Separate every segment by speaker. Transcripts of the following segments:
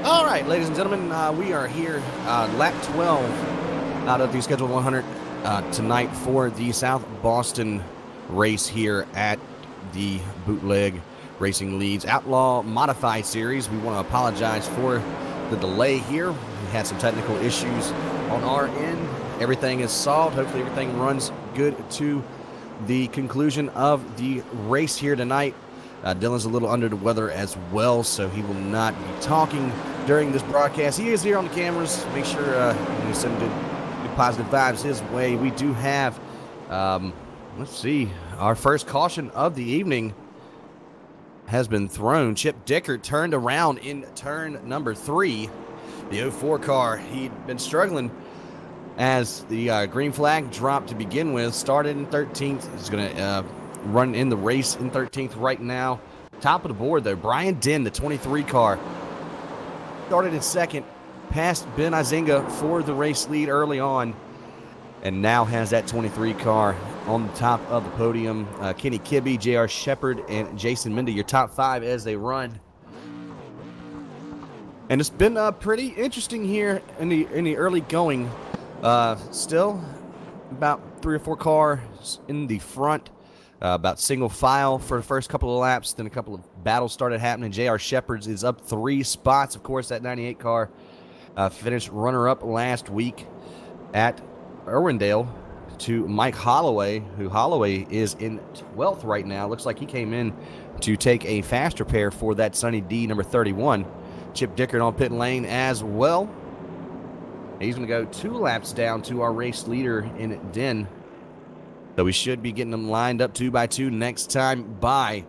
Speaker 1: All right, ladies and gentlemen, we are here, lap 12 out of the scheduled 100 tonight for the South Boston race here at the Bootleg Racing Leads Outlaw Modified Series. We want to apologize for the delay here. We had some technical issues on our end. Everything is solved. Hopefully everything runs good to the conclusion of the race here tonight. Dylan's a little under the weather as well, so he will not be talking during this broadcast. He is here on the cameras. Make sure you send good positive vibes his way. We do have, let's see, our first caution of the evening has been thrown. Chip Dickert turned around in turn number 3. The 04 car, he'd been struggling as the green flag dropped to begin with. Started in 13th. He's going to run in the race in 13th right now. Top of the board, though, Brian Dinn, the 23 car, started in second, passed Ben Izinga for the race lead early on, and now has that 23 car on the top of the podium. Kenny Kibbe, J.R. Shepard, and Jason Minda, your top 5 as they run. And it's been pretty interesting here in the early going. Still about 3 or 4 cars in the front. About single file for the first couple of laps. Then a couple of battles started happening. J.R. Shepard's is up 3 spots. Of course, that 98 car finished runner-up last week at Irwindale to Mike Holloway, who Holloway is in 12th right now. Looks like he came in to take a fast repair for that Sunny D number 31. Chip Dickert on pit lane as well. He's going to go 2 laps down to our race leader in Dinn. So we should be getting them lined up 2 by 2 next time by.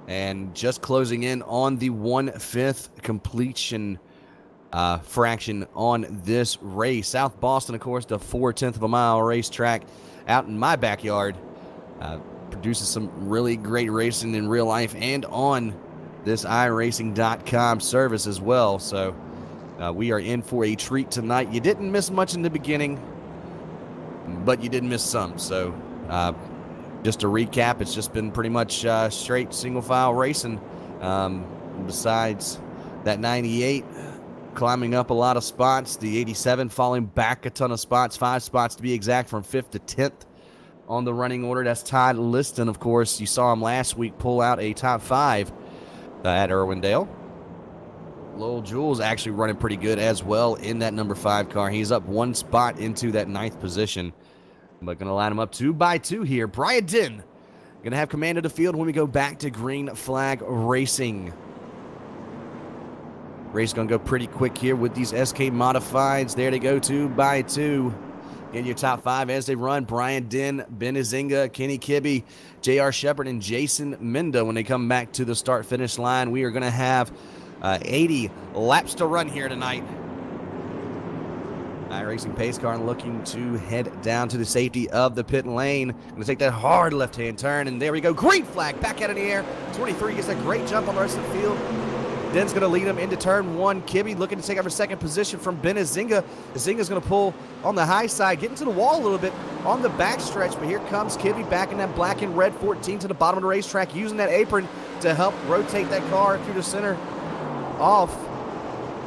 Speaker 1: And just closing in on the 1/5 completion fraction on this race. South Boston, of course, the 4/10 of a mile racetrack out in my backyard. Produces some really great racing in real life and on this iRacing.com service as well. So we are in for a treat tonight. You didn't miss much in the beginning, but you did miss some. So just to recap, it's just been pretty much straight single file racing. Besides that 98 climbing up a lot of spots, the 87 falling back a ton of spots, 5 spots to be exact, from 5th to 10th on the running order. That's Todd Liston, of course. You saw him last week pull out a top 5 at Irwindale. Lowell Jules actually running pretty good as well in that number 5 car. He's up 1 spot into that 9th position. But going to line him up 2 by 2 here. Brian Dinn going to have command of the field when we go back to green flag racing. Race going to go pretty quick here with these SK modifieds. There they go, 2 by 2. In your top 5 as they run, Brian Dinn, Ben Izinga, Kenny Kibbe, J.R. Shepard, and Jason Minda. When they come back to the start-finish line, we are going to have 80 laps to run here tonight. iRacing pace car looking to head down to the safety of the pit lane. Going to take that hard left-hand turn, and there we go. Green flag back out in the air. 23 gets a great jump on the rest of the field. Dinn's going to lead him into turn 1. Kibbe looking to take over second position from Ben Izinga. Izinga's going to pull on the high side, getting to the wall a little bit on the backstretch. But here comes Kibbe back in that black and red 14 to the bottom of the racetrack, using that apron to help rotate that car through the center off.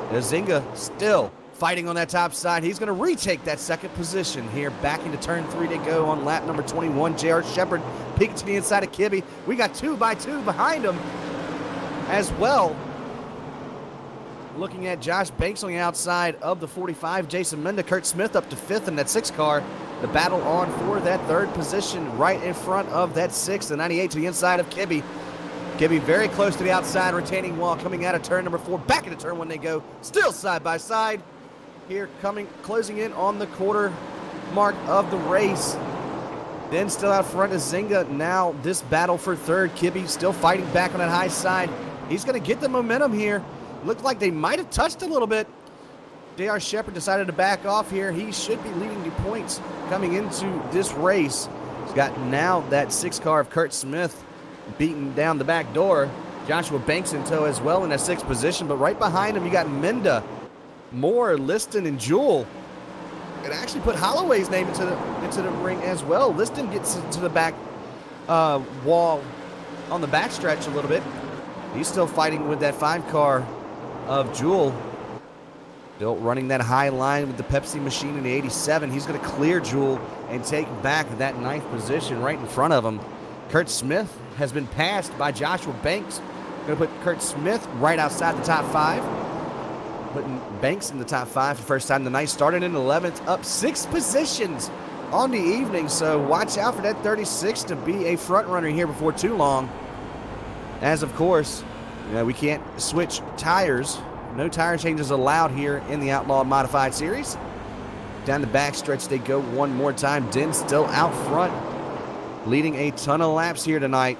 Speaker 1: Izinga still fighting on that top side. He's going to retake that second position here. Back into turn 3 to go on lap number 21. J.R. Shepard peeking to the inside of Kibbe. We got 2 by 2 behind him as well. Looking at Josh Banks on the outside of the 45. Jason Minda, Kurt Smith up to 5th in that 6 car. The battle on for that 3rd position right in front of that 6th. The 98 to the inside of Kibbe. Kibbe very close to the outside retaining wall coming out of turn number 4. Back into turn 1 they go. Still side by side. Here closing in on the quarter mark of the race. Then still out front is Izinga. Now this battle for 3rd. Kibbe still fighting back on that high side. He's going to get the momentum here. Looked like they might have touched a little bit. J.R. Shepard decided to back off here. He should be leading the points coming into this race. He's got now that 6 car of Kurt Smith beating down the back door. Joshua Banks in tow as well in that 6th position. But right behind him, you got Minda, Moore, Liston, and Jewell. And actually put Holloway's name into the ring as well. Liston gets into the back wall on the backstretch a little bit. He's still fighting with that 5 car of Jewel. Still running that high line with the Pepsi machine in the 87. He's going to clear Jewel and take back that 9th position right in front of him. Kurt Smith has been passed by Joshua Banks. Going to put Kurt Smith right outside the top 5. Putting Banks in the top 5 for the first time tonight. Started in 11th, up 6 positions on the evening. So watch out for that 36 to be a front runner here before too long. As of course, we can't switch tires. No tire changes allowed here in the Outlaw Modified Series. Down the backstretch they go one more time. Den still out front, leading a ton of laps here tonight.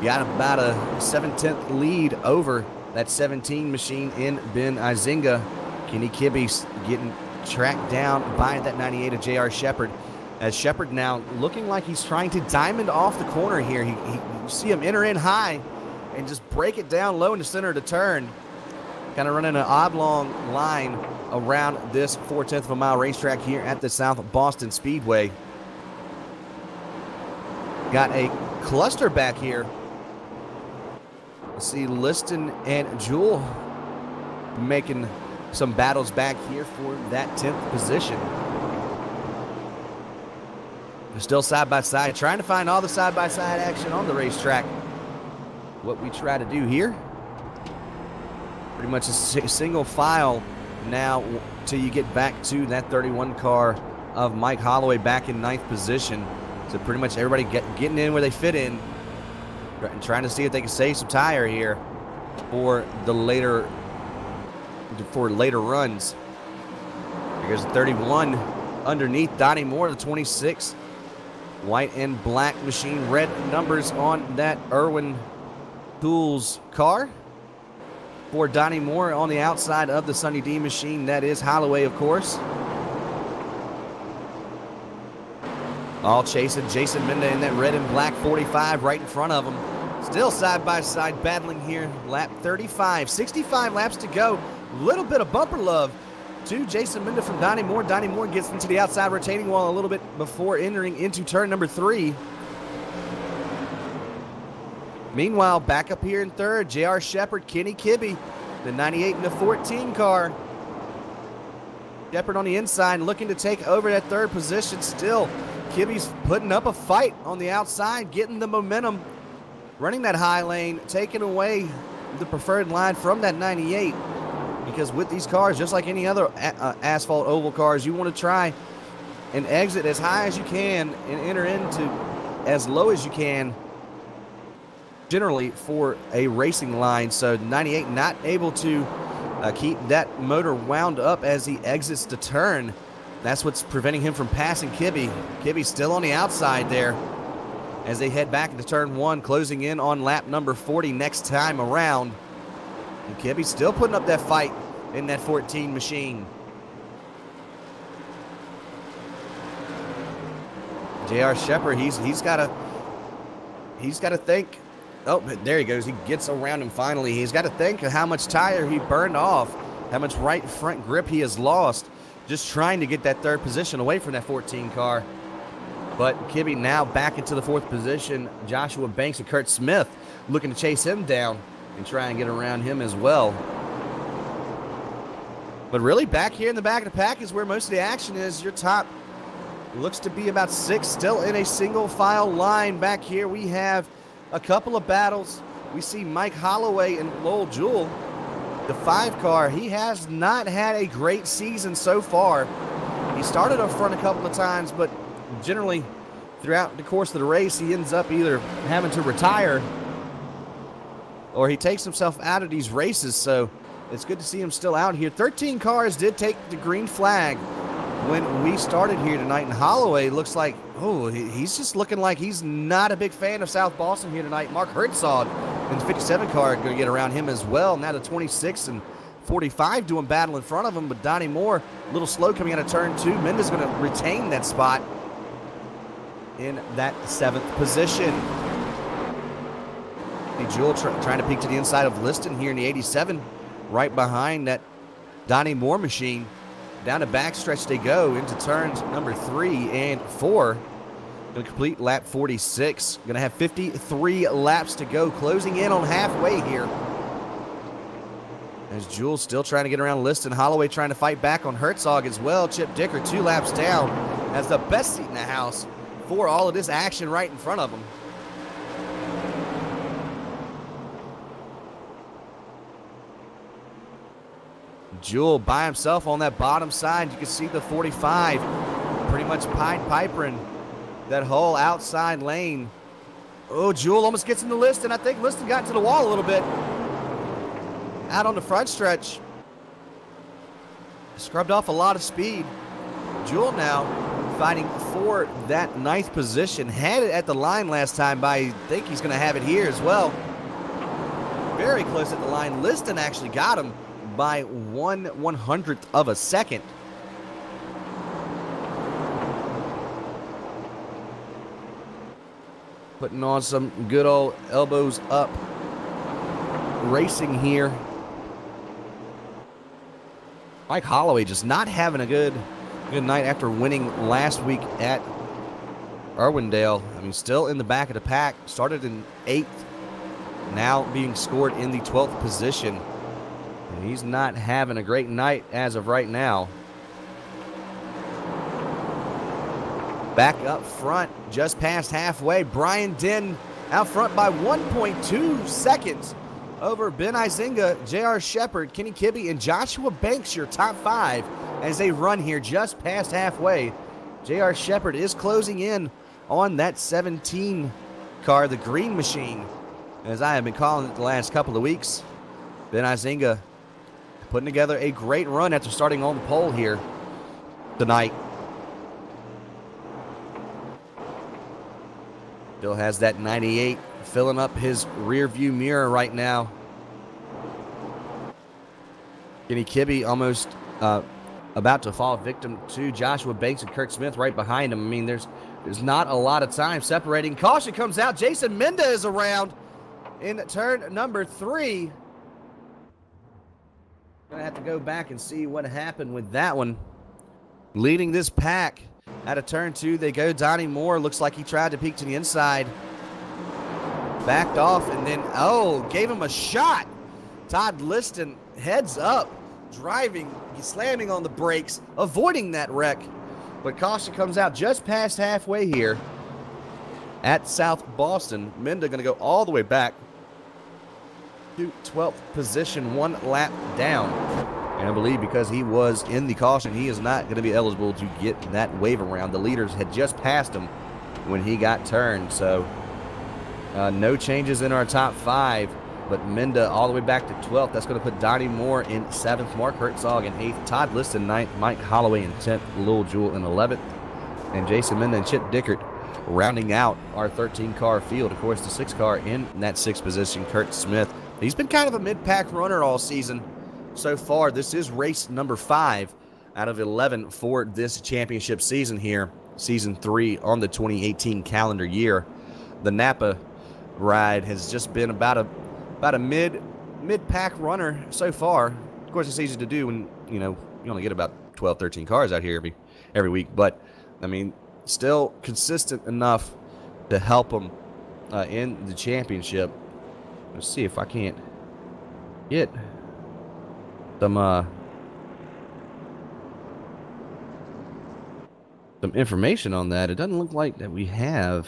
Speaker 1: Got about a 7/10 lead over that 17 machine in Ben Izinga. Kenny Kibbe's getting tracked down by that 98 of J.R. Shepard. As Shepard now looking like he's trying to diamond off the corner here. You see him enter in high and just break it down low in the center of the turn. Kind of running an oblong line around this 4/10 of a mile racetrack here at the South Boston Speedway. Got a cluster back here. See Liston and Jewel making some battles back here for that 10th position. They're still side by side, trying to find all the side-by-side action on the racetrack. What we try to do here, pretty much a single file now till you get back to that 31 car of Mike Holloway back in 9th position. So pretty much everybody getting in where they fit in, and trying to see if they can save some tire here for the later runs. Here's the 31 underneath Donnie Moore, the 26. White and black machine, red numbers on that Irwin Tools car. For Donnie Moore on the outside of the Sunny D machine, that is Holloway, of course. All chasing Jason Minda in that red and black 45 right in front of him. Still side by side battling here. Lap 35, 65 laps to go. A little bit of bumper love to Jason Minda from Donnie Moore. Donnie Moore gets into the outside retaining wall a little bit before entering into turn number 3. Meanwhile, back up here in third, J.R. Shepard, Kenny Kibbe, the 98 and the 14 car. Shepard on the inside looking to take over that third position still. Kibbe's putting up a fight on the outside, getting the momentum, running that high lane, taking away the preferred line from that 98. Because with these cars, just like any other asphalt oval cars, you want to try and exit as high as you can and enter into as low as you can, generally for a racing line. So 98 not able to keep that motor wound up as he exits the turn. That's what's preventing him from passing Kibbe. Kibbe still on the outside there as they head back into turn 1, closing in on lap number 40 next time around. And Kibbe still putting up that fight in that 14 machine. J.R. Shepard, he's got to think. Oh, there he goes. He gets around him finally. He's got to think of how much tire he burned off, how much right front grip he has lost, just trying to get that third position away from that 14 car. But Kibbe now back into the 4th position. Joshua Banks and Kurt Smith looking to chase him down and try and get around him as well. But really back here in the back of the pack is where most of the action is. Your top looks to be about 6, still in a single file line. Back here we have a couple of battles. We see Mike Holloway and Lowell Jewell, the 5 car. He has not had a great season so far. He started up front a couple of times, but generally throughout the course of the race, he ends up either having to retire or he takes himself out of these races. So it's good to see him still out here. 13 cars did take the green flag when we started here tonight, and Holloway looks like, he's just looking like he's not a big fan of South Boston here tonight. Mark Herzog in the 57 car going to get around him as well. Now the 26 and 45 doing battle in front of him, but Donnie Moore a little slow coming out of turn 2. Menda's going to retain that spot in that 7th position. Jewell trying to peek to the inside of Liston here in the 87, right behind that Donnie Moore machine. Down the backstretch they go into turns number 3 and 4. Going to complete lap 46. Going to have 53 laps to go, closing in on halfway here. As Jules still trying to get around Liston. Holloway trying to fight back on Herzog as well. Chip Dicker 2 laps down, has the best seat in the house for all of this action right in front of him. Jewel by himself on that bottom side. You can see the 45 pretty much Pied Pipering that whole outside lane. Oh, Jewel almost gets in the Liston. I think Liston got into the wall a little bit. Out on the front stretch. Scrubbed off a lot of speed. Jewel now fighting for that 9th position. Had it at the line last time, but I think he's going to have it here as well. Very close at the line. Liston actually got him by 1/100th of a second. Putting on some good old elbows up racing here. Mike Holloway just not having a good night after winning last week at Irwindale. I mean, still in the back of the pack. Started in 8th. Now being scored in the 12th position. And he's not having a great night as of right now. Back up front, just past halfway. Brian Dinn out front by 1.2 seconds over Ben Izinga, J.R. Shepard, Kenny Kibbe, and Joshua Banks, your top 5 as they run here just past halfway. J.R. Shepard is closing in on that 17 car, the Green Machine, as I have been calling it the last couple of weeks. Ben Izinga putting together a great run after starting on the pole here tonight. Still has that 98 filling up his rear view mirror right now. Kenny Kibbe almost about to fall victim to Joshua Banks and Kurt Smith right behind him. I mean, there's not a lot of time separating. Caution comes out. Jason Menda is around in turn number 3. Gonna have to go back and see what happened with that one. Leading this pack out of turn 2, they go Donnie Moore. Looks like he tried to peek to the inside. Backed off and then, gave him a shot. Todd Liston heads up, driving, slamming on the brakes, avoiding that wreck. But caution comes out just past halfway here at South Boston. Menda going to go all the way back to 12th position, 1 lap down. And I believe because he was in the caution, he is not going to be eligible to get that wave around. The leaders had just passed him when he got turned. So no changes in our top 5. But Menda all the way back to 12th. That's going to put Donnie Moore in 7th. Mark Herzog in 8th. Todd Liston 9th. Mike Holloway in 10th. Lil Jewell in 11th. And Jason Menda and Chip Dickert rounding out our 13-car field. Of course, the 6 car in that 6th position, Kurt Smith. He's been kind of a mid-pack runner all season so far. This is race number 5 out of 11 for this championship season here. Season 3 on the 2018 calendar year. The Napa ride has just been about a mid-pack runner so far. Of course, it's easy to do when, you only get about 12, 13 cars out here every week. But, I mean, still consistent enough to help them in the championship. Let's see if I can't get some information on that. It doesn't look like that we have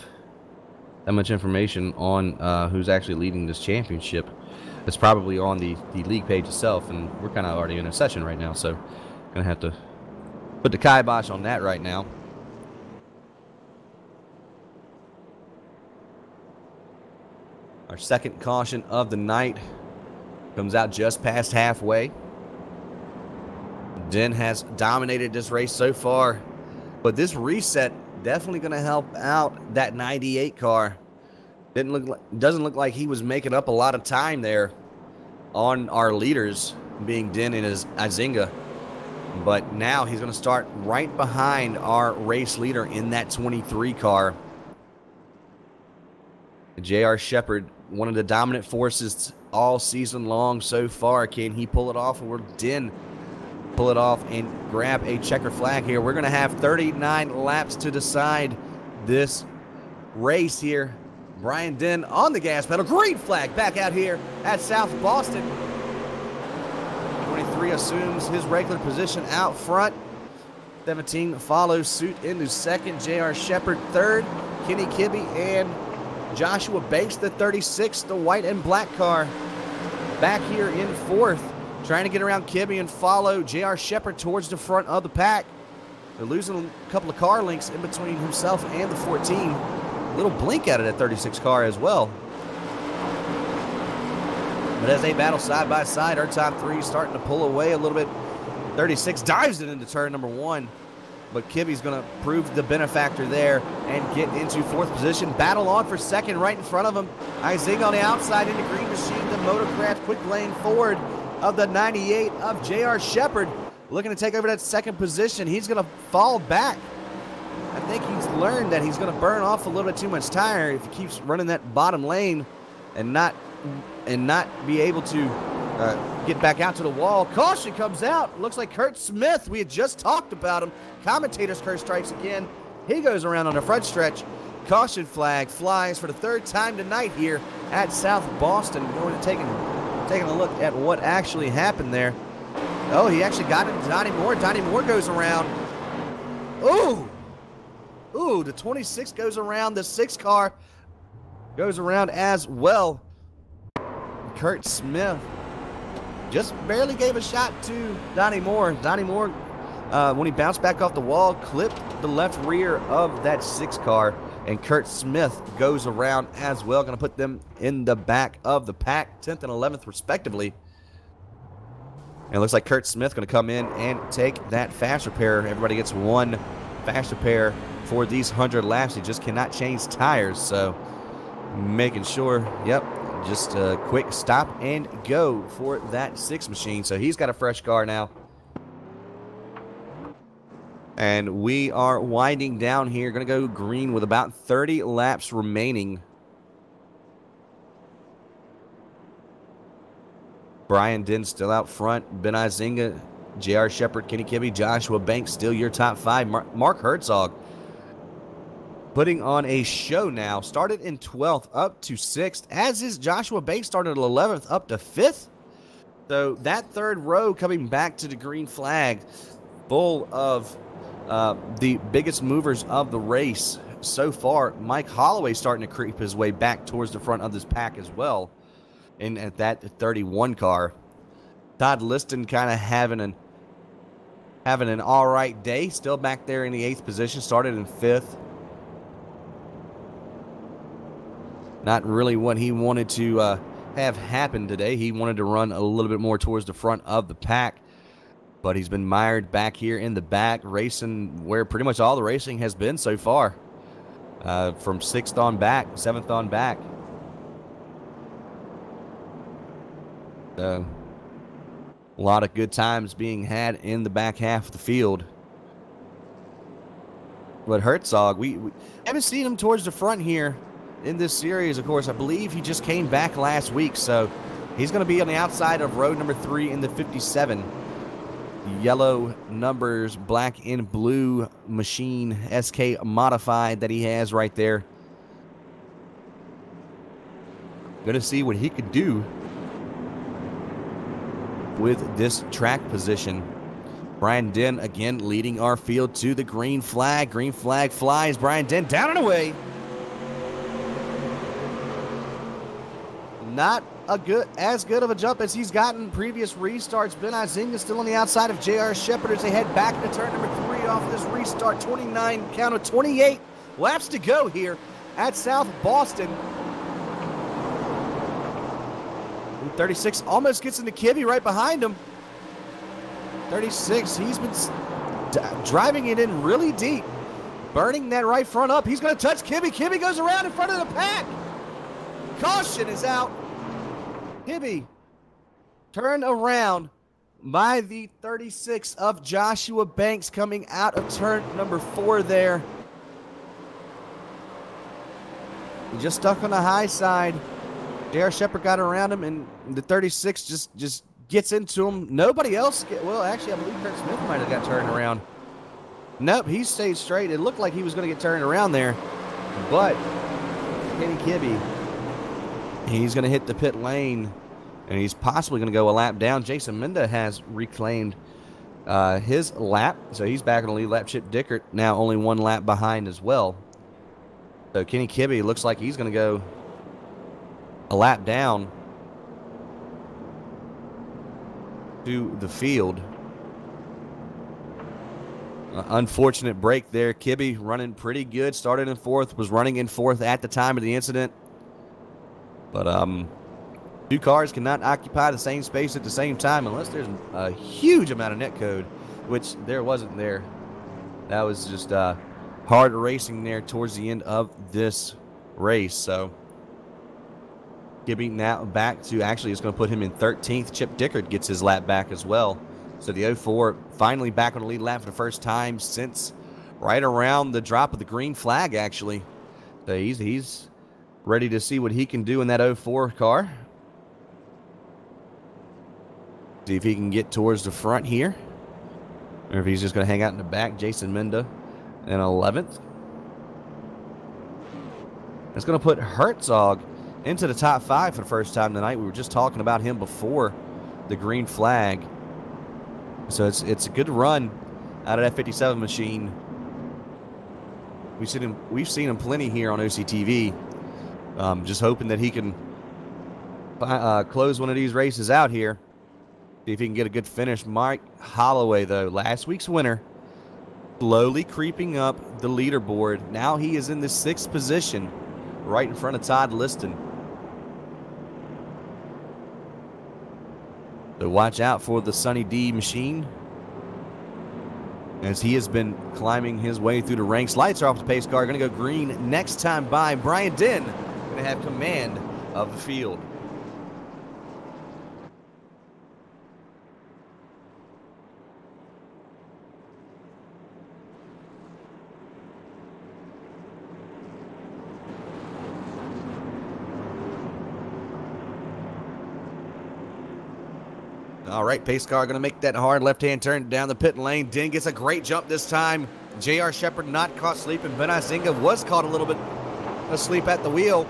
Speaker 1: that much information on who's actually leading this championship. It's probably on the league page itself, and we're kind of already in a session right now, so gonna have to put the kibosh on that right now. Our second caution of the night comes out just past halfway. Den has dominated this race so far, but this reset definitely going to help out that 98 car. Doesn't look like he was making up a lot of time there on our leaders, being Den and Izinga. But now he's going to start right behind our race leader in that 23 car. J.R. Shepard, one of the dominant forces all season long so far. Can he pull it off, or will Den pull it off and grab a checker flag here? We're going to have 39 laps to decide this race here. Brian Dinh on the gas pedal. Green flag back out here at South Boston. 23 assumes his regular position out front. 17 follows suit into second. J.R. Shepard third. Kenny Kibbe and Joshua Banks, the 36, the white and black car, back here in fourth. Trying to get around Kibbe and follow J.R. Shepard towards the front of the pack. They're losing a couple of car links in between himself and the 14. Little blink out of that 36 car as well. But as they battle side by side, our top three starting to pull away a little bit. 36 dives it into turn number 1. But Kibbe's going to prove the benefactor there and get into fourth position. Battle on for second right in front of him. Ising on the outside into Green Machine, the Motorcraft quick lane forward of the 98 of J.R. Shepard. Looking to take over that second position. He's going to fall back. I think he's learned that he's going to burn off a little bit too much tire if he keeps running that bottom lane and not be able to get back out to the wall. Caution comes out. Looks like Kurt Smith. We had just talked about him. Commentator's curse strikes again. He goes around on the front stretch. Caution flag flies for the third time tonight here at South Boston. Going to taking a look at what actually happened there. Oh, he actually got it. Donnie Moore. Donnie Moore goes around. Ooh, the 26 goes around. The 6 car goes around as well. Kurt Smith just barely gave a shot to Donnie Moore. Donnie Moore, when he bounced back off the wall, clipped the left rear of that 6 car, and Kurt Smith goes around as well. Going to put them in the back of the pack, 10th and 11th respectively. And it looks like Kurt Smith going to come in and take that fast repair. Everybody gets 1 fast repair for these 100 laps. He just cannot change tires, so making sure, yep, just a quick stop and go for that 6 machine. So he's got a fresh car now. And we are winding down here. Going to go green with about 30 laps remaining. Brian Dinh still out front. Ben Izinga, J.R. Shepard, Kenny Kibbe, Joshua Banks still your top 5. Mark Herzog putting on a show now. Started in 12th up to 6th, as is Joshua Banks, started at 11th up to 5th. So that third row coming back to the green flag, full of the biggest movers of the race so far. Mike Holloway starting to creep his way back towards the front of this pack as well. And at that 31 car, Todd Liston kind of having an all right day. Still back there in the 8th position. Started in 5th. Not really what he wanted to have happen today. He wanted to run a little bit more towards the front of the pack. But he's been mired back here in the back, racing where pretty much all the racing has been so far. From 6th on back, 7th on back. A lot of good times being had in the back half of the field. But Herzog, we haven't seen him towards the front here in this series. Of course, I believe he just came back last week, so he's going to be on the outside of row number 3 in the 57. Yellow numbers, black and blue machine, SK modified that he has right there. Going to see what he could do with this track position. Brian Dinh again leading our field to the green flag. Green flag flies. Brian Dinh down and away. Not as good of a jump as he's gotten previous restarts. Ben Izinga still on the outside of J.R. Shepard as they head back into turn number 3 off of this restart. 29, count of 28 laps to go here at South Boston. 36 almost gets into Kibbe right behind him. 36, he's been driving it in really deep, burning that right front up. He's going to touch Kibbe. Kibbe goes around in front of the pack. Caution is out. Kibbe turned around by the 36 of Joshua Banks coming out of turn number 4 there. He just stuck on the high side. J.R. Shepard got around him, and the 36 just gets into him. Nobody else well, actually, I believe Kurt Smith might have got turned around. Nope, he stayed straight. It looked like he was going to get turned around there, but Kenny Kibbe. He's going to hit the pit lane, and he's possibly going to go a lap down. Jason Minda has reclaimed his lap, so he's back on the lead lap. Chip Dickert now only 1 lap behind as well. So Kenny Kibbe looks like he's going to go a lap down to the field. Unfortunate break there. Kibbe running pretty good. Started in 4th, was running in 4th at the time of the incident. But 2 cars cannot occupy the same space at the same time unless there's a huge amount of net code, which there wasn't there. That was just hard racing there towards the end of this race. So Kibbe now back to, actually, it's going to put him in 13th. Chip Dickert gets his lap back as well. So the 04 finally back on the lead lap for the first time since right around the drop of the green flag, actually. So he's ready to see what he can do in that 04 car. See if he can get towards the front here, or if he's just going to hang out in the back. Jason Minda in 11th. It's going to put Herzog into the top 5 for the first time tonight. We were just talking about him before the green flag. So it's a good run out of that 57 machine. We've seen him plenty here on OCTV. Just hoping that he can close one of these races out here. See if he can get a good finish. Mike Holloway, though, last week's winner, slowly creeping up the leaderboard. Now he is in the 6th position, right in front of Todd Liston. So watch out for the Sunny D machine, as he has been climbing his way through the ranks. Lights are off the pace car. Going to go green next time by. Brian Dinn going to have command of the field. All right, pace car going to make that hard left-hand turn down the pit lane. Dinn gets a great jump this time. J.R. Shepard not caught sleeping. Ben Izinga was caught a little bit asleep at the wheel.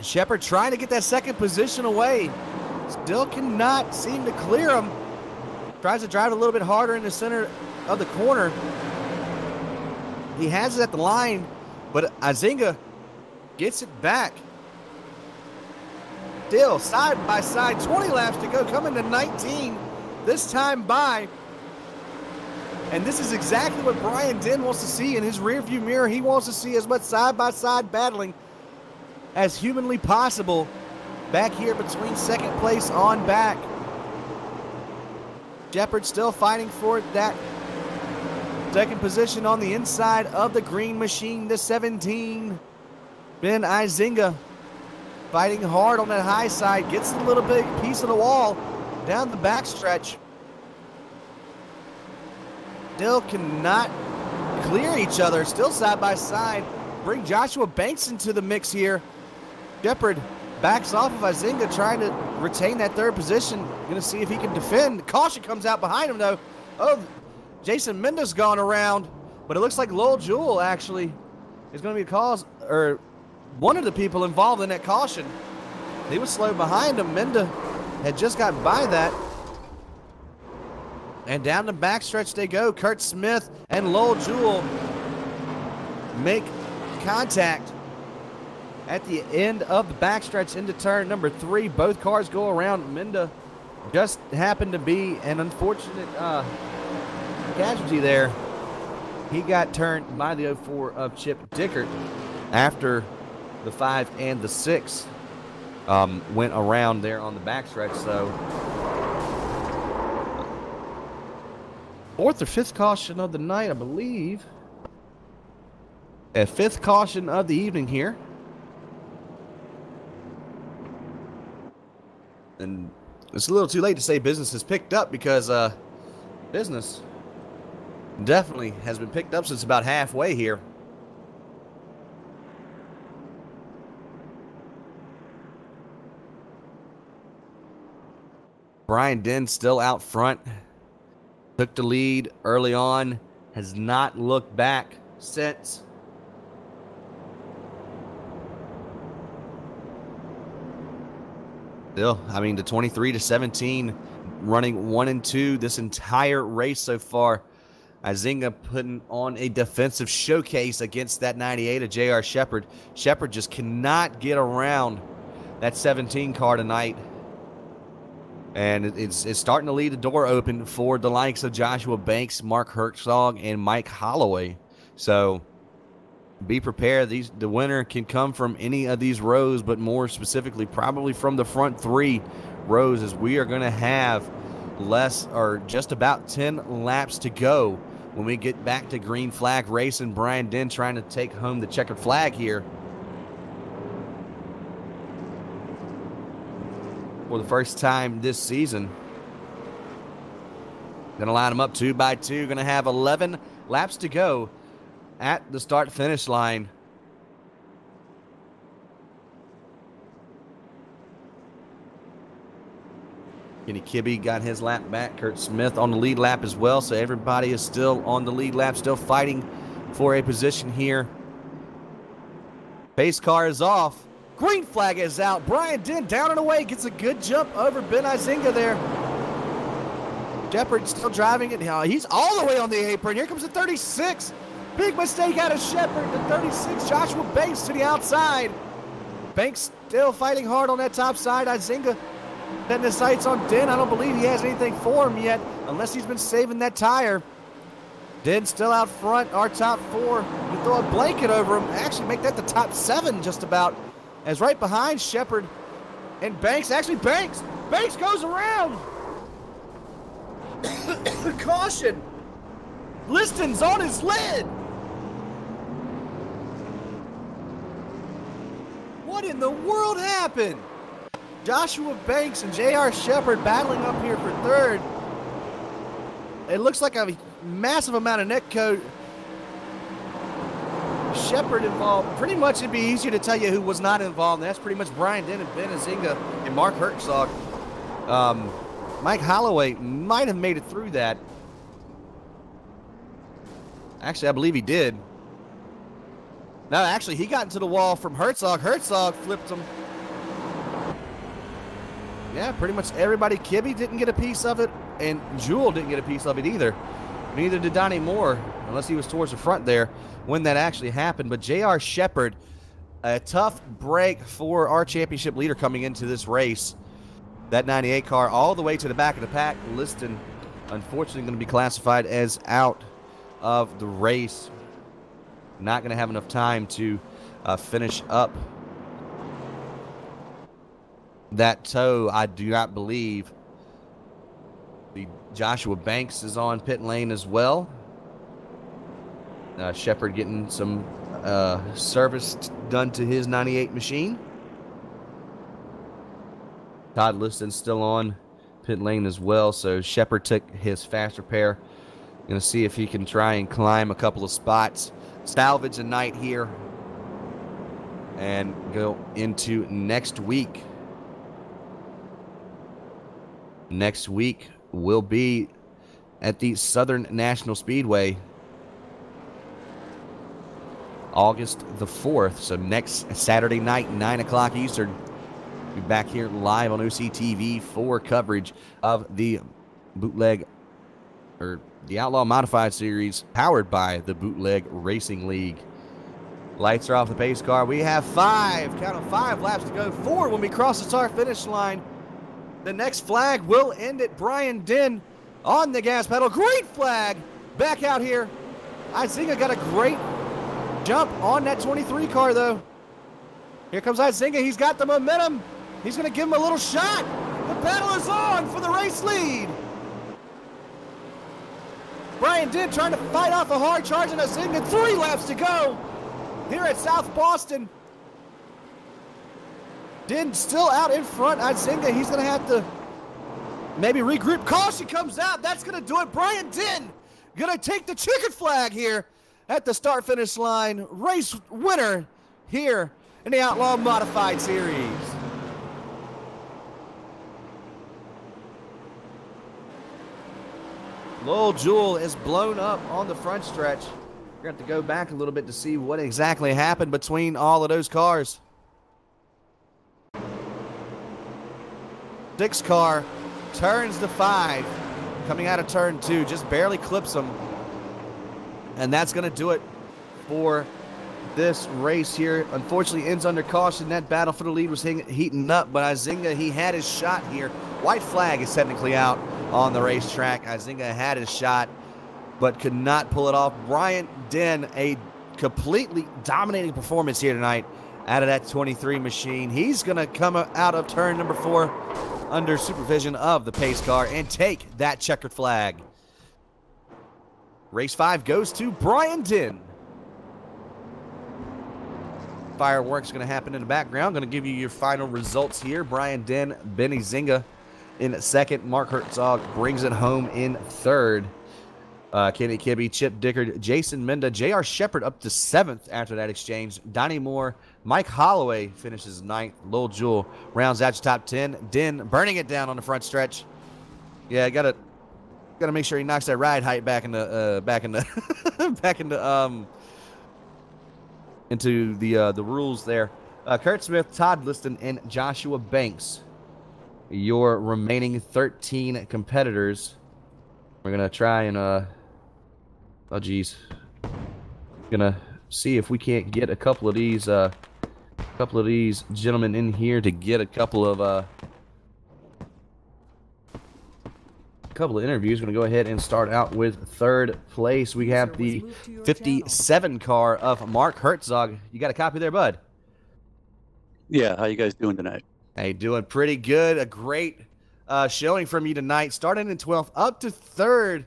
Speaker 1: Shepard trying to get that 2nd position away. Still cannot seem to clear him. Tries to drive a little bit harder in the center of the corner. He has it at the line, but Izinga gets it back. Still side by side, 20 laps to go, coming to 19 this time by. And this is exactly what Brian Dinn wants to see in his rearview mirror. He wants to see as much side by side battling as humanly possible back here between 2nd place on back. Shepard still fighting for that 2nd position on the inside of the green machine, the 17. Ben Izinga fighting hard on that high side, gets a little bit piece of the wall down the backstretch. Still cannot clear each other, still side by side. Bring Joshua Banks into the mix here. Shepard backs off of Izinga, trying to retain that 3rd position. Gonna see if he can defend. Caution comes out behind him though. Oh, Jason Minda's gone around, but it looks like Lowell Jewell actually is gonna be the cause, or one of the people involved in that caution. He was slow behind him. Minda had just got by that. And down the backstretch they go. Kurt Smith and Lowell Jewell make contact at the end of the backstretch into turn number 3. Both cars go around. Minda just happened to be an unfortunate casualty there. He got turned by the 04 of Chip Dickert after the 5 and the 6 went around there on the backstretch. So 4th or 5th caution of the night, I believe. A 5th caution of the evening here. And it's a little too late to say business has picked up, because business definitely has been picked up since about halfway here. Brian Dinn still out front. Took the lead early on. Has not looked back since. Still, I mean, the 23 to 17 running 1 and 2 this entire race so far. Izinga putting on a defensive showcase against that 98 of J.R. Shepard. Shepard just cannot get around that 17 car tonight. And it's starting to leave the door open for the likes of Joshua Banks, Mark Herzog, and Mike Holloway. So be prepared. The winner can come from any of these rows, but more specifically probably from the front 3 rows, as we are going to have less or just about 10 laps to go when we get back to green flag racing. Brian Den trying to take home the checkered flag here for the first time this season. Gonna line them up 2 by 2. Gonna have 11 laps to go at the start finish line. Kenny Kibbe got his lap back. Kurt Smith on the lead lap as well. So everybody is still on the lead lap, still fighting for a position here. Pace car is off. Green flag is out. Brian Den down and away. Gets a good jump over Ben Izinga there. Shepard still driving it now. He's all the way on the apron. Here comes the 36. Big mistake out of Shepard. The 36, Joshua Banks to the outside. Banks still fighting hard on that top side. Izinga setting his sights on Den. I don't believe he has anything for him yet, unless he's been saving that tire. Den still out front, our top 4. You throw a blanket over him, actually make that the top 7 just about. As right behind Shepard and Banks, Banks goes around. Caution. Liston's on his lid. What in the world happened? Joshua Banks and J.R. Shepard battling up here for 3rd. It looks like a massive amount of net code. Shepard involved. Pretty much it'd be easier to tell you who was not involved. That's pretty much Brian Den and Ben Izinga and Mark Herzog. Mike Holloway might have made it through that. Actually, I believe he did. No, actually, he got into the wall from Herzog. Herzog flipped him. Yeah, pretty much everybody. Kibbe didn't get a piece of it, and Jewel didn't get a piece of it either. Neither did Donnie Moore, unless he was towards the front there when that actually happened. But J.R. Shepard, a tough break for our championship leader coming into this race. That 98 car all the way to the back of the pack. Liston, unfortunately, going to be classified as out of the race. Not going to have enough time to finish up that tow. I do not believe. Joshua Banks is on pit lane as well. Shepard getting some service done to his 98 machine. Todd Liston still on pit lane as well. So Shepard took his fast repair. Going to see if he can try and climb a couple of spots. Salvage a night here. And go into next week. Next week will be at the Southern National Speedway. August the 4th. So next Saturday night, 9 o'clock Eastern. Be back here live on OCTV for coverage of the Bootleg, or the Outlaw Modified Series, powered by the Bootleg Racing League. Lights are off the pace car. We have 5, count them, 5 laps to go. 4 when we cross the start finish line. The next flag will end it. Brian Den on the gas pedal. Green flag back out here. Izinga got a great jump on that 23 car, though. Here comes Izinga. He's got the momentum. He's going to give him a little shot. The pedal is on for the race lead. Brian Den trying to fight off a hard charge on Izinga. 3 laps to go here at South Boston. Den still out in front. Izinga, he's going to have to maybe regroup. Caution comes out. That's going to do it. Brian Den going to take the checkered flag here at the start-finish line. Race winner here in the Outlaw Modified Series. Lowell Jewell is blown up on the front stretch. We're going to have to go back a little bit to see what exactly happened between all of those cars. 6 car turns the 5, coming out of turn 2, just barely clips him. And that's going to do it for this race here. Unfortunately, ends under caution. That battle for the lead was heating up, but Izinga, he had his shot here. White flag is technically out on the racetrack. Izinga had his shot, but could not pull it off. Bryant Den, a completely dominating performance here tonight out of that 23 machine. He's going to come out of turn number 4 under supervision of the pace car and take that checkered flag. Race 5 goes to Brian Den. Fireworks going to happen in the background. Going to give you your final results here. Brian Den, Benny Zinga in second. Mark Herzog brings it home in third. Kenny Kibbe, Chip Dickard, Jason Menda, J.R. Shepard up to 7th after that exchange. Donnie Moore, Mike Holloway finishes 9th. Lil Jewel rounds out your top 10. Den burning it down on the front stretch. Yeah, gotta make sure he knocks that ride height back into into the rules there. Kurt Smith, Todd Liston, and Joshua Banks, your remaining 13 competitors. We're gonna try and oh geez, gonna see if we can't get a couple of these gentlemen in here to get a couple of interviews. Going to go ahead and start out with third place. We have the 57 car of Mark Herzog. You got a copy there, bud?
Speaker 2: Yeah, how you guys doing tonight?
Speaker 1: Hey, doing pretty good. A great showing from you tonight. Starting in 12th, up to 3rd.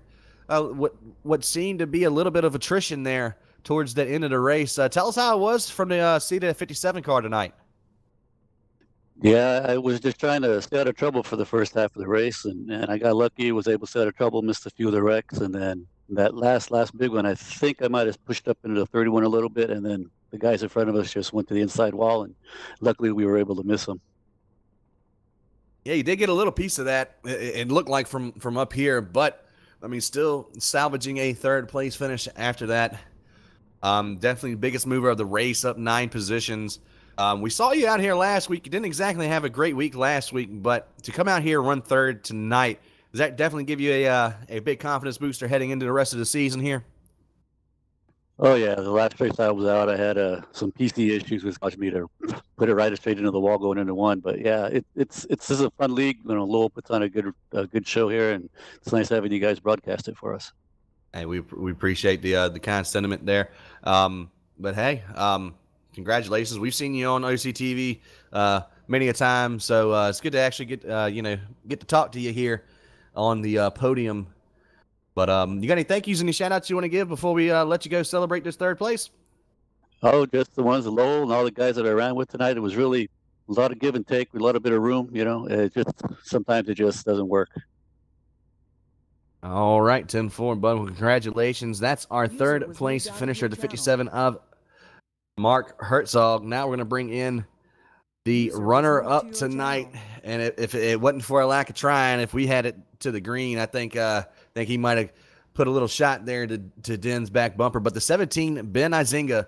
Speaker 1: What seemed to be a little bit of attrition there towards the end of the race. Tell us how it was from the seat of the 57 car tonight.
Speaker 2: Yeah, I was just trying to stay out of trouble for the first half of the race, and I got lucky, was able to stay out of trouble, missed a few of the wrecks, and then that last big one, I think I might have pushed up into the 31 a little bit, and then the guys in front of us just went to the inside wall, and luckily we were able to miss them.
Speaker 1: Yeah, you did get a little piece of that. It looked like from up here, but I mean, still salvaging a 3rd place finish after that. Definitely the biggest mover of the race, up 9 positions. We saw you out here last week. You didn't exactly have a great week last week, but to come out here and run 3rd tonight, does that definitely give you a big confidence booster heading into the rest of the season here?
Speaker 2: Oh yeah, the last race I was out, I had some PC issues which caused me to put it right straight into the wall going into 1. But yeah, it's this is a fun league. You know, Lowell puts on a good show here, and it's nice having you guys broadcast it for us.
Speaker 1: Hey, we appreciate the kind sentiment there. But hey, congratulations. We've seen you on OCTV many a time, so it's good to actually get to talk to you here on the podium. But you got any thank yous, any shout outs you want to give before we let you go celebrate this 3rd place?
Speaker 2: Oh, just the ones, Lowell and all the guys that I ran with tonight. It was really a lot of give and take, a lot of bit of room. You know, sometimes it just doesn't work.
Speaker 1: All right, 10-4, bud. Well, congratulations. That's our 3rd place finisher, the 57 of Mark Herzog. Now we're going to bring in the runner-up tonight, and if it wasn't for a lack of trying, if we had it to the green, I think he might have put a little shot there to Den's back bumper. But the 17, Ben Izinga,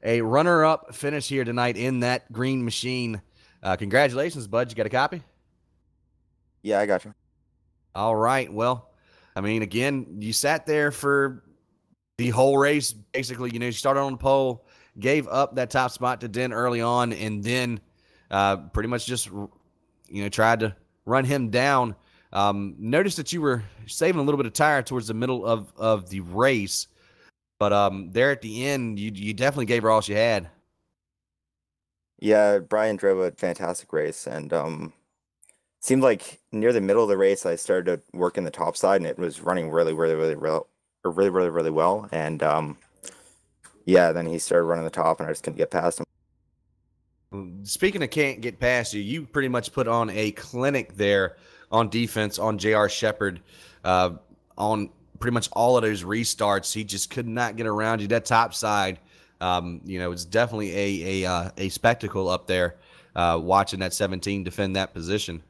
Speaker 1: a runner-up finish here tonight in that green machine. Congratulations, bud. You got a copy?
Speaker 3: Yeah, I got you.
Speaker 1: All right. Well, I mean, again, you sat there for the whole race. Basically, you started on the pole, gave up that top spot to Den early on, and then pretty much just, tried to run him down. Noticed that you were saving a little bit of tire towards the middle of the race, but there at the end, you definitely gave her all she had.
Speaker 3: Yeah, Brian drove a fantastic race, and seemed like near the middle of the race, I started to work in the top side, and it was running really well. And yeah, then he started running the top, and I just couldn't get past him.
Speaker 1: Speaking of can't get past you, you pretty much put on a clinic there on defense on J.R. Shepard on pretty much all of those restarts. He just could not get around you. That top side, it's definitely a spectacle up there watching that 17 defend that position.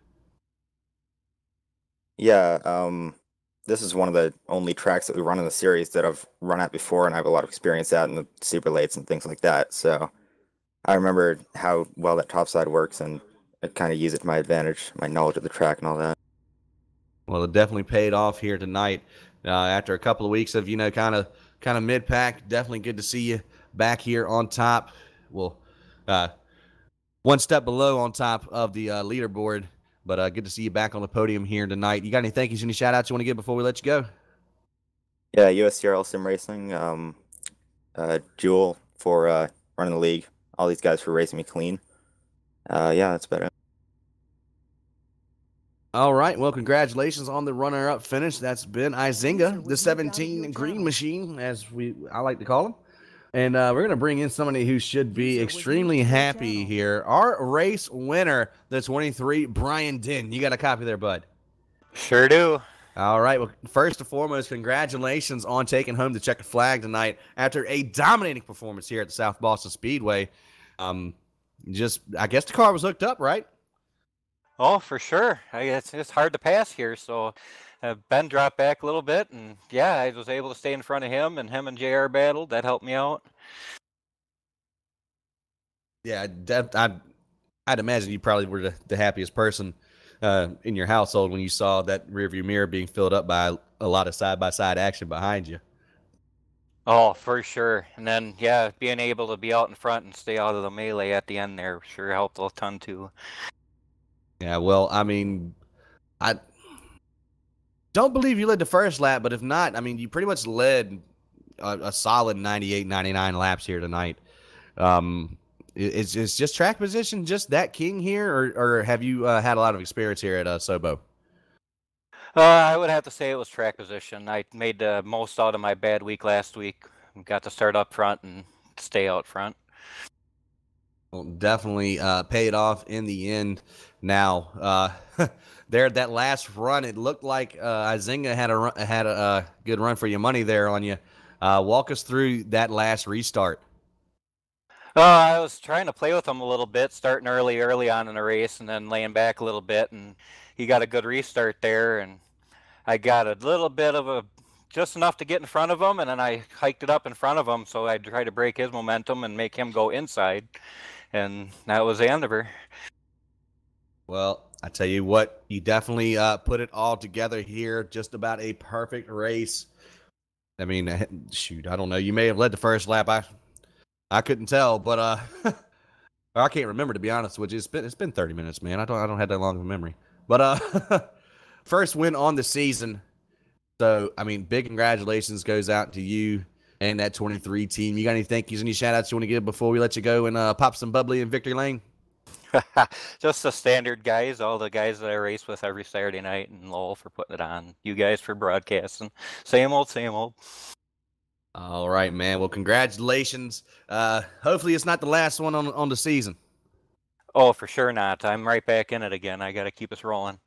Speaker 3: Yeah, this is one of the only tracks that we run in the series that I've run at before, and I have a lot of experience at in the super lates and things like that. So I remember how well that topside works, and I kind of use it to my advantage, my knowledge of the track and all that.
Speaker 1: Well, it definitely paid off here tonight. After a couple of weeks of kind of mid pack, definitely good to see you back here on top. Well, one step below on top of the leaderboard, but good to see you back on the podium here tonight. You got any thank yous, any shout outs you want to give before we let you go?
Speaker 3: Yeah, USCRL Sim Racing, Jewel for running the league, all these guys for racing me clean. Yeah, that's about it.
Speaker 1: All right. Well, congratulations on the runner-up finish. That's been Izinga, the 17 Green Machine, as I like to call him. And we're going to bring in somebody who should be extremely happy here. Our race winner, the 23, Brian Din. You got a copy there, bud?
Speaker 4: Sure do.
Speaker 1: All right. Well, first and foremost, congratulations on taking home the checkered flag tonight after a dominating performance here at the South Boston Speedway. I guess the car was hooked up, right?
Speaker 4: Oh, for sure. It's hard to pass here, so Ben dropped back a little bit, and yeah, I was able to stay in front of him and JR battled. That helped me out.
Speaker 1: Yeah, I'd imagine you probably were the happiest person in your household when you saw that rearview mirror being filled up by a lot of side-by-side action behind you.
Speaker 4: Oh, for sure. And then, yeah, being able to be out in front and stay out of the melee at the end there sure helped a ton, too.
Speaker 1: Yeah, well, I mean, I don't believe you led the first lap, but if not, I mean, you pretty much led a solid 98, 99 laps here tonight. Is just track position just that king here, or have you had a lot of experience here at Sobo?
Speaker 4: I would have to say it was track position. I made the most out of my bad week last week. Got to start up front and stay out front.
Speaker 1: Well, definitely paid off in the end. Now, there that last run, it looked like Izinga had a good run for your money there on you. Walk us through that last restart.
Speaker 4: I was trying to play with him a little bit, starting early on in the race, and then laying back a little bit, and he got a good restart there, and I got a little bit of just enough to get in front of him, and then I hiked it up in front of him, so I tried to break his momentum and make him go inside, and that was the end of her.
Speaker 1: Well, I tell you what, you definitely put it all together here. Just about a perfect race. I mean, shoot, I don't know. You may have led the first lap. I couldn't tell, but I can't remember, to be honest with you. It's been 30 minutes, man. I don't have that long of a memory. But first win on the season. So, I mean, big congratulations goes out to you and that 23 team. You got any thank yous, any shout outs you want to give before we let you go and pop some bubbly in victory lane?
Speaker 4: Just the standard guys, all the guys that I race with every Saturday night, and Lowell for putting it on. You guys for broadcasting. Same old, same old.
Speaker 1: All right, man. Well, congratulations. Hopefully it's not the last one on the season.
Speaker 4: Oh, for sure not. I'm right back in it again. I got to keep us rolling.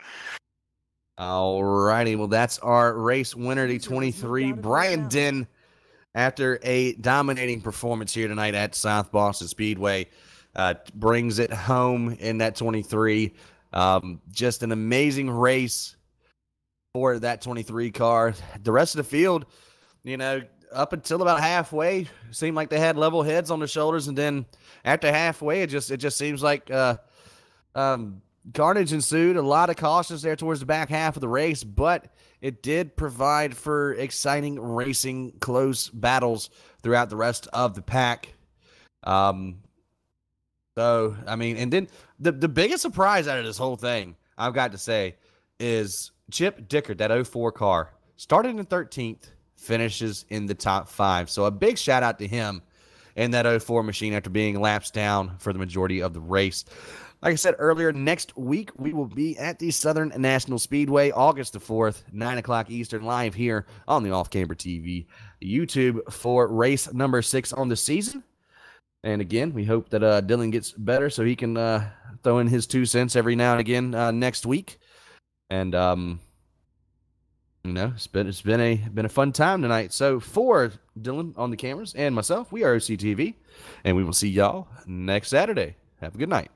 Speaker 1: All righty. Well, that's our race winner, the 23, Brian Din, after a dominating performance here tonight at South Boston Speedway. Brings it home in that 23. Just an amazing race for that 23 car. The rest of the field, up until about halfway, seemed like they had level heads on their shoulders, and then after halfway, it just seems like carnage ensued. A lot of cautions there towards the back half of the race, but it did provide for exciting racing, close battles throughout the rest of the pack. So, I mean, and then the biggest surprise out of this whole thing, I've got to say, is Chip Dickert, that 04 car, started in 13th, finishes in the top 5. So a big shout out to him and that 04 machine after being laps down for the majority of the race. Like I said earlier, next week we will be at the Southern National Speedway, August the 4th, 9 o'clock Eastern, live here on the Off Camber TV YouTube for race number 6 on the season. And again, we hope that Dylan gets better so he can throw in his 2 cents every now and again next week. And it's been a fun time tonight. So for Dylan on the cameras and myself, we are OCTV, and we will see y'all next Saturday. Have a good night.